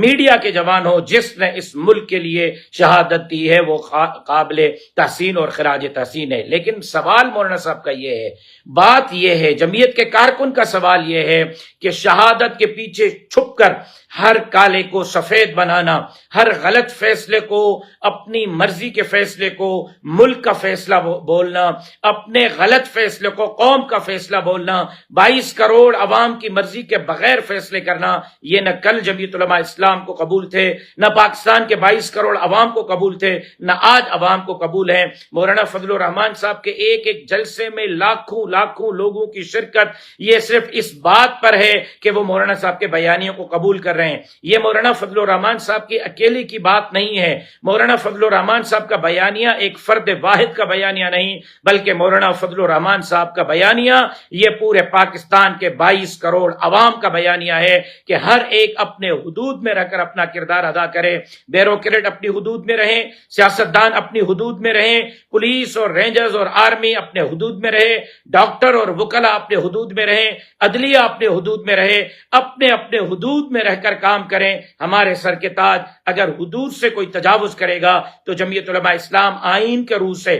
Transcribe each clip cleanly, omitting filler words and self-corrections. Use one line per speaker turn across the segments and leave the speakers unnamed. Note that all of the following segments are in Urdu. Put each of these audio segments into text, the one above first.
میڈیا کے جوان ہو جس نے اس ملک کے لیے شہادت دی ہے، وہ قابل تحسین اور خراج تحسین ہے۔ لیکن سوال مولانا صاحب کا یہ ہے، بات یہ ہے، جمعیت کے کارکن کا سوال یہ ہے کہ شہادت کے پیچھے چھپ کر ہر کالے کو سفید بنانا، ہر غلط فیصلے کو اپنی مرضی کے فیصلے کو ملک کا فیصلہ بولنا، اپنے غلط فیصلے کو قوم کا فیصلہ بولنا، 22 کروڑ عوام کی مرضی کے بغیر فیصلے کرنا، یہ نہ کل جمعیت علماء اسلام کو قبول تھے، نہ پاکستان کے 22 کروڑ عوام کو قبول تھے، نہ آج عوام کو قبول ہے۔ مولانا فضل الرحمان صاحب کے ایک ایک جلسے میں لاکھوں لوگوں کی شرکت، یہ صرف اس بات پر ہے کہ وہ مولانا صاحب کے بیانیوں کو قبول کر رہے ہیں۔ یہ مولانا فضل الرحمان صاحب کی اکیلے کی بات نہیں ہے، مولانا فضل الرحمان صاحب کا بیانیہ ایک فرد واحد کا بیانیہ نہیں، بلکہ مولانا فضل الرحمان صاحب کا بیانیہ یہ پورے پاکستان کے 22 کروڑ عوام کا بیانیہ ہے کہ ہر ایک اپنے حدود میں رہ کر اپنا کردار ادا کرے، بیوروکریٹ اپنی حدود میں رہیں، سیاستدان اپنی حدود میں رہیں، پولیس اور رینجرز اور آرمی اپنے حدود میں رہے، ڈاکٹر اور وکلا اپنے حدود میں رہیں، عدلیہ اپنے حدود میں رہے، اپنے حدود میں رہ کر کام کریں۔ ہمارے سر کے تاج اگر حدود سے کوئی تجاوز کرے گا تو جمعیت علماء اسلام آئین کے روح سے،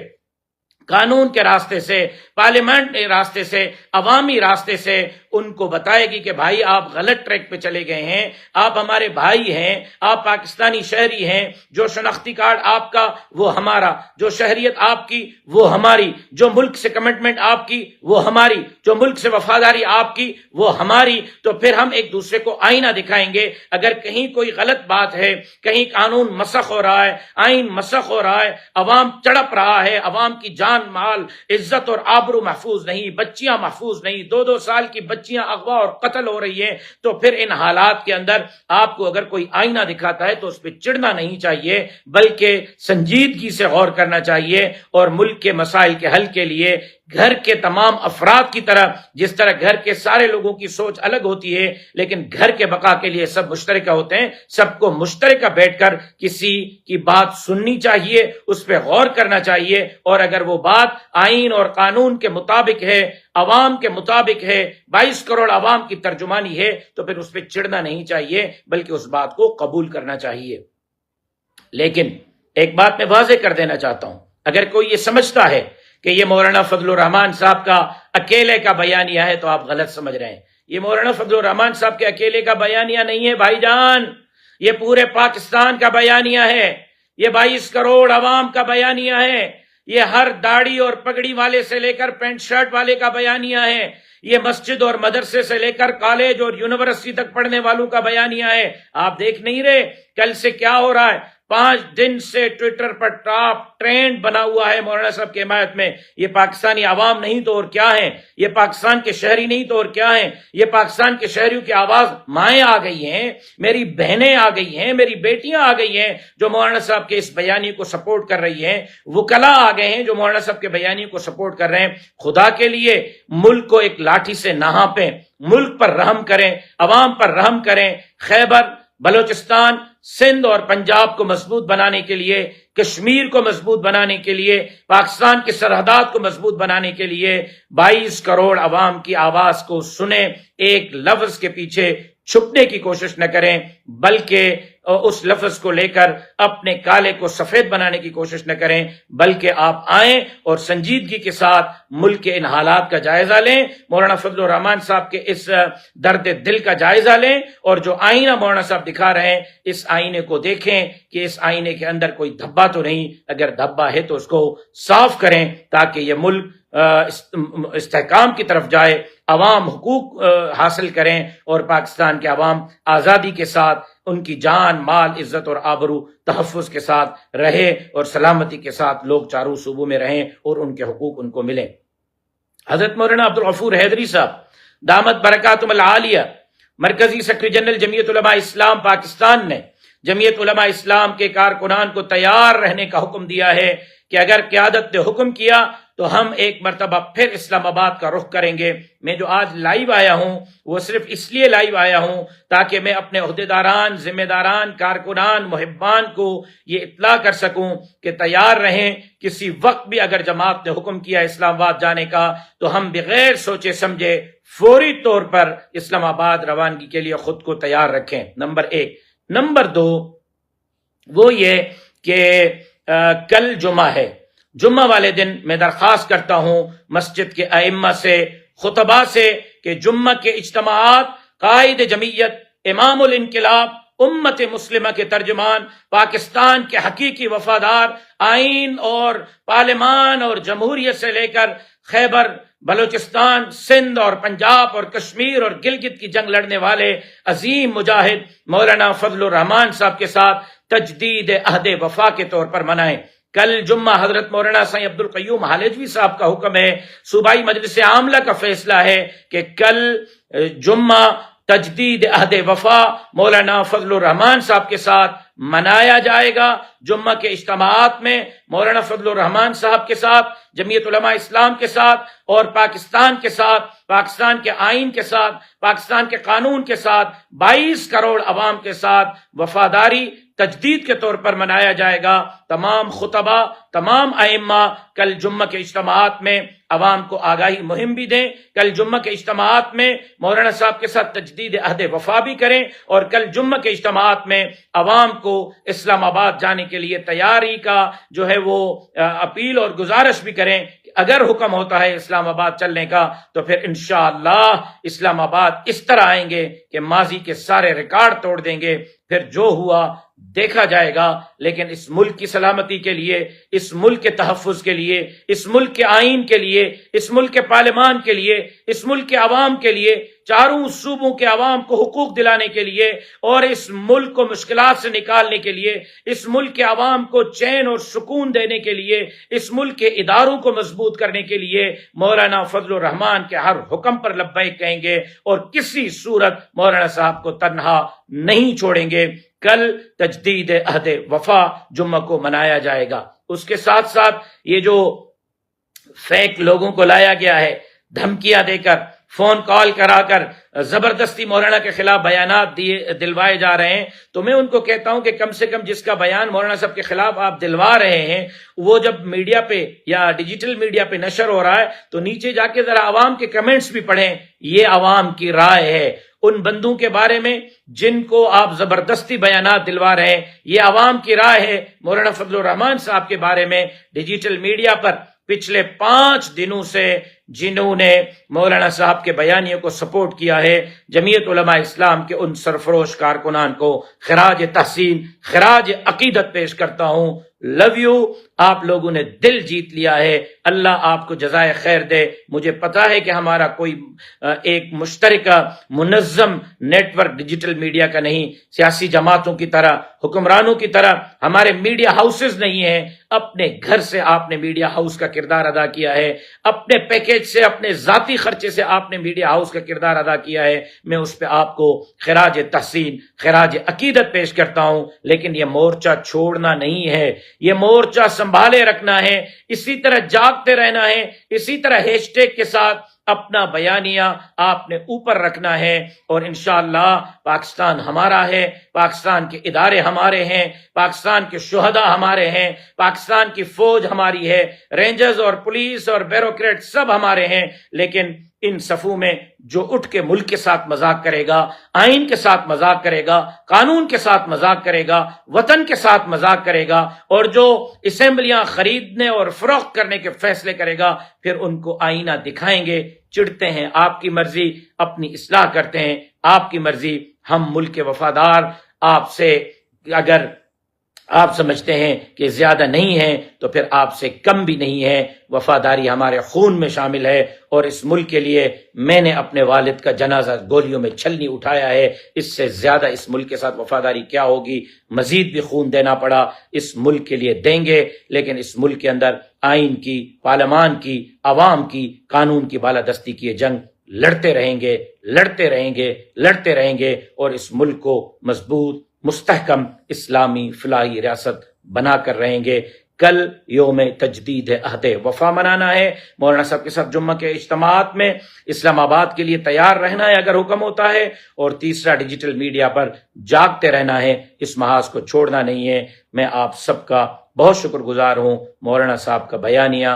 قانون کے راستے سے، پارلیمنٹ کے راستے سے، عوامی راستے سے ان کو بتائے گی کہ بھائی آپ غلط ٹریک پہ چلے گئے ہیں، آپ ہمارے بھائی ہیں، آپ پاکستانی شہری ہیں، جو شناختی کارڈ آپ کا وہ ہمارا، جو شہریت آپ کی وہ ہماری، جو ملک سے کمٹمنٹ آپ کی وہ ہماری، جو ملک سے وفاداری آپ کی وہ ہماری۔ تو پھر ہم ایک دوسرے کو آئینہ دکھائیں گے۔ اگر کہیں کوئی غلط بات ہے، کہیں قانون مسخ ہو رہا ہے، آئین مسخ ہو رہا ہے، عوام تڑپ رہا ہے، عوام کی جان مال عزت اور آبرو محفوظ نہیں، بچیاں محفوظ نہیں، 2 سال کی بچیاں اغوا اور قتل ہو رہی ہیں، تو پھر ان حالات کے اندر آپ کو اگر کوئی آئینہ دکھاتا ہے تو اس پہ چڑھنا نہیں چاہیے، بلکہ سنجیدگی سے غور کرنا چاہیے اور ملک کے مسائل کے حل کے لیے گھر کے تمام افراد کی طرح، جس طرح گھر کے سارے لوگوں کی سوچ الگ ہوتی ہے لیکن گھر کے بقا کے لیے سب مشترکہ ہوتے ہیں، سب کو مشترکہ بیٹھ کر کسی کی بات سننی چاہیے، اس پہ غور کرنا چاہیے، اور اگر وہ بات آئین اور قانون کے مطابق ہے، عوام کے مطابق ہے، 22 کروڑ عوام کی ترجمانی ہے، تو پھر اس پہ چڑھنا نہیں چاہیے بلکہ اس بات کو قبول کرنا چاہیے۔ لیکن ایک بات میں واضح کر دینا چاہتا ہوں، اگر کوئی یہ سمجھتا ہے کہ یہ مولانا فضل الرحمان صاحب کا اکیلے کا بیانیہ ہے تو آپ غلط سمجھ رہے ہیں۔ یہ مولانا فضل الرحمان صاحب کے اکیلے کا بیانیہ نہیں ہے بھائی جان، یہ پورے پاکستان کا بیانیہ ہے، یہ 22 کروڑ عوام کا بیانیہ ہے، یہ ہر داڑھی اور پگڑی والے سے لے کر پینٹ شرٹ والے کا بیانیہ ہے، یہ مسجد اور مدرسے سے لے کر کالج اور یونیورسٹی تک پڑھنے والوں کا بیانیہ ہے۔ آپ دیکھ نہیں رہے کل سے کیا ہو رہا ہے؟ 5 دن سے ٹویٹر پر ٹاپ ٹرینڈ بنا ہوا ہے مولانا صاحب کی حمایت میں۔ یہ پاکستانی عوام نہیں تو اور کیا ہیں، یہ پاکستان کے شہری نہیں تو اور کیا ہیں، یہ پاکستان کے شہریوں کی آواز مائیں آ گئی ہیں، میری بہنیں آ گئی ہیں، میری بیٹیاں آ گئی ہیں جو مولانا صاحب کے اس بیانیے کو سپورٹ کر رہی ہیں، وکلا آ گئے ہیں جو مولانا صاحب کے بیانیے کو سپورٹ کر رہے ہیں۔ خدا کے لیے ملک کو ایک لاٹھی سے نہ ہانپیں، ملک پر رحم کریں، عوام پر رحم کریں۔ خیبر، بلوچستان، سندھ اور پنجاب کو مضبوط بنانے کے لیے، کشمیر کو مضبوط بنانے کے لیے، پاکستان کی سرحدات کو مضبوط بنانے کے لیے 22 کروڑ عوام کی آواز کو سنیں، ایک لفظ کے پیچھے چھپنے کی کوشش نہ کریں بلکہ اس لفظ کو لے کر اپنے کالے کو سفید بنانے کی کوشش نہ کریں، بلکہ آپ آئیں اور سنجیدگی کے ساتھ ملک کے ان حالات کا جائزہ لیں، مولانا فضل الرحمان صاحب کے اس درد دل کا جائزہ لیں، اور جو آئینہ مولانا صاحب دکھا رہے ہیں اس آئینے کو دیکھیں کہ اس آئینے کے اندر کوئی دھبا تو نہیں، اگر دھبا ہے تو اس کو صاف کریں تاکہ یہ ملک استحکام کی طرف جائے، عوام حقوق حاصل کریں اور پاکستان کے عوام آزادی کے ساتھ ان کی جان، مال، عزت اور آبرو تحفظ کے ساتھ رہے اور سلامتی کے ساتھ لوگ چاروں صوبوں میں رہیں اور ان کے حقوق ان کو ملیں۔ حضرت مولانا عبدالغفور حیدری صاحب دامت برکاتہم العالیہ، مرکزی سیکرٹری جنرل جمعیت علماء اسلام پاکستان نے جمعیت علماء اسلام کے کارکنان کو تیار رہنے کا حکم دیا ہے کہ اگر قیادت نے حکم کیا تو ہم ایک مرتبہ پھر اسلام آباد کا رخ کریں گے۔ میں جو آج لائیو آیا ہوں وہ صرف اس لیے لائیو آیا ہوں تاکہ میں اپنے عہدیداران، ذمہ داران، کارکنان، محبان کو یہ اطلاع کر سکوں کہ تیار رہیں، کسی وقت بھی اگر جماعت نے حکم کیا اسلام آباد جانے کا تو ہم بغیر سوچے سمجھے فوری طور پر اسلام آباد روانگی کے لیے خود کو تیار رکھیں، نمبر 1۔ نمبر 2 وہ یہ کہ کل جمعہ ہے، جمعہ والے دن میں درخواست کرتا ہوں مسجد کے ائمہ سے، خطباء سے، کہ جمعہ کے اجتماعات قائد جمعیت، امام الانقلاب، امت مسلمہ کے ترجمان، پاکستان کے حقیقی وفادار، آئین اور پارلیمان اور جمہوریت سے لے کر خیبر، بلوچستان، سندھ اور پنجاب اور کشمیر اور گلگت کی جنگ لڑنے والے عظیم مجاہد مولانا فضل الرحمان صاحب کے ساتھ تجدید عہد وفا کے طور پر منائیں۔ کل جمعہ حضرت مولانا سید عبد القیوم حالجوی صاحب کا حکم ہے، صوبائی مجلس عاملہ کا فیصلہ ہے کہ کل جمعہ تجدید عہد وفا مولانا فضل الرحمان صاحب کے ساتھ منایا جائے گا۔ جمعہ کے اجتماعات میں مولانا فضل الرحمان صاحب کے ساتھ، جمعیت علماء اسلام کے ساتھ اور پاکستان کے ساتھ، پاکستان کے آئین کے ساتھ، پاکستان کے قانون کے ساتھ، 22 کروڑ عوام کے ساتھ وفاداری تجدید کے طور پر منایا جائے گا۔ تمام خطبہ، تمام ائمہ کل جمعہ کے اجتماعات میں عوام کو آگاہی مہم بھی دیں، کل جمعہ کے اجتماعات میں مولانا صاحب کے ساتھ تجدید عہد وفا بھی کریں، اور کل جمعہ کے اجتماعات میں عوام کو اسلام آباد جانے کے لیے تیاری کا جو ہے وہ اپیل اور گزارش بھی کریں کہ اگر حکم ہوتا ہے اسلام آباد چلنے کا تو پھر انشاءاللہ اسلام آباد اس طرح آئیں گے کہ ماضی کے سارے ریکارڈ توڑ دیں گے، پھر جو ہوا دیکھا جائے گا۔ لیکن اس ملک کی سلامتی کے لیے، اس ملک کے تحفظ کے لیے، اس ملک کے آئین کے لیے، اس ملک کے پارلیمان کے لیے، اس ملک کے عوام کے لیے، چاروں صوبوں کے عوام کو حقوق دلانے کے لیے اور اس ملک کو مشکلات سے نکالنے کے لیے، اس ملک کے عوام کو چین اور سکون دینے کے لیے، اس ملک کے اداروں کو مضبوط کرنے کے لیے مولانا فضل الرحمان کے ہر حکم پر لبیک کہیں گے اور کسی صورت مولانا صاحب کو تنہا نہیں چھوڑیں گے۔ کل تجدید عہد وفا جمعہ کو منایا جائے گا۔ اس کے ساتھ ساتھ یہ جو فیک لوگوں کو لایا گیا ہے، دھمکیاں دے کر، فون کال کرا کر زبردستی مولانا کے خلاف بیانات دلوائے جا رہے ہیں، تو میں ان کو کہتا ہوں کہ کم سے کم جس کا بیان مولانا صاحب کے خلاف آپ دلوا رہے ہیں وہ جب میڈیا پہ یا ڈیجیٹل میڈیا پہ نشر ہو رہا ہے تو نیچے جا کے ذرا عوام کے کمنٹس بھی پڑھیں۔ یہ عوام کی رائے ہے ان بندوں کے بارے میں جن کو آپ زبردستی بیانات دلوا رہے ہیں، یہ عوام کی رائے ہے۔ مولانا فضل الرحمان صاحب کے بارے میں ڈیجیٹل میڈیا پر پچھلے 5 دنوں سے جنہوں نے مولانا صاحب کے بیانیوں کو سپورٹ کیا ہے، جمعیت علماء اسلام کے ان سرفروش کارکنان کو خراج تحسین، خراج عقیدت پیش کرتا ہوں۔ لو یو، آپ لوگوں نے دل جیت لیا ہے، اللہ آپ کو جزائے خیر دے۔ مجھے پتا ہے کہ ہمارا کوئی ایک مشترکہ منظم نیٹ ورک ڈیجیٹل میڈیا کا نہیں، سیاسی جماعتوں کی طرح، حکمرانوں کی طرح ہمارے میڈیا ہاؤسز نہیں ہیں۔ اپنے گھر سے آپ نے میڈیا ہاؤس کا کردار ادا کیا ہے، اپنے پیکیج سے، اپنے ذاتی خرچے سے آپ نے میڈیا ہاؤس کا کردار ادا کیا ہے۔ میں اس پہ آپ کو خراج تحسین، خراج عقیدت پیش کرتا ہوں، لیکن یہ مورچہ چھوڑنا نہیں ہے، یہ مورچہ سنبھالے رکھنا ہے، اسی طرح جاگتے رہنا ہے، اسی طرح ہیش ٹیگ کے ساتھ اپنا بیانیہ آپ نے اوپر رکھنا ہے، اور انشاءاللہ پاکستان ہمارا ہے، پاکستان کے ادارے ہمارے ہیں، پاکستان کے شہداء ہمارے ہیں، پاکستان کی فوج ہماری ہے، رینجرز اور پولیس اور بیوروکریٹ سب ہمارے ہیں۔ لیکن ان صفوں میں جو اٹھ کے ملک کے ساتھ مذاق کرے گا، آئین کے ساتھ مذاق کرے گا، قانون کے ساتھ مذاق کرے گا، وطن کے ساتھ مذاق کرے گا، اور جو اسمبلیاں خریدنے اور فروخت کرنے کے فیصلے کرے گا، پھر ان کو آئینہ دکھائیں گے۔ چڑھتے ہیں آپ کی مرضی، اپنی اصلاح کرتے ہیں آپ کی مرضی۔ ہم ملک کے وفادار، آپ سے اگر آپ سمجھتے ہیں کہ زیادہ نہیں ہیں تو پھر آپ سے کم بھی نہیں ہے۔ وفاداری ہمارے خون میں شامل ہے، اور اس ملک کے لیے میں نے اپنے والد کا جنازہ گولیوں میں چھلنی اٹھایا ہے، اس سے زیادہ اس ملک کے ساتھ وفاداری کیا ہوگی؟ مزید بھی خون دینا پڑا اس ملک کے لیے دیں گے، لیکن اس ملک کے اندر آئین کی، پارلیمان کی، عوام کی، قانون کی بالادستی کی جنگ لڑتے رہیں گے، لڑتے رہیں گے، لڑتے رہیں گے، اور اس ملک کو مضبوط، مستحکم اسلامی فلاحی ریاست بنا کر رہیں گے۔ کل یوم تجدید عہد وفا منانا ہے، مولانا صاحب کے ساتھ جمعہ کے اجتماعات میں اسلام آباد کے لیے تیار رہنا ہے اگر حکم ہوتا ہے، اور تیسرا ڈیجیٹل میڈیا پر جاگتے رہنا ہے، اس محاذ کو چھوڑنا نہیں ہے۔ میں آپ سب کا بہت شکر گزار ہوں۔ مولانا صاحب کا بیانیہ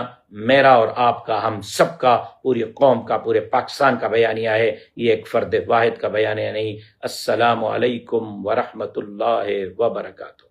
میرا اور آپ کا، ہم سب کا، پوری قوم کا، پورے پاکستان کا بیانیہ ہے، یہ ایک فرد واحد کا بیانیہ نہیں۔ السلام علیکم ورحمۃ اللہ وبرکاتہ۔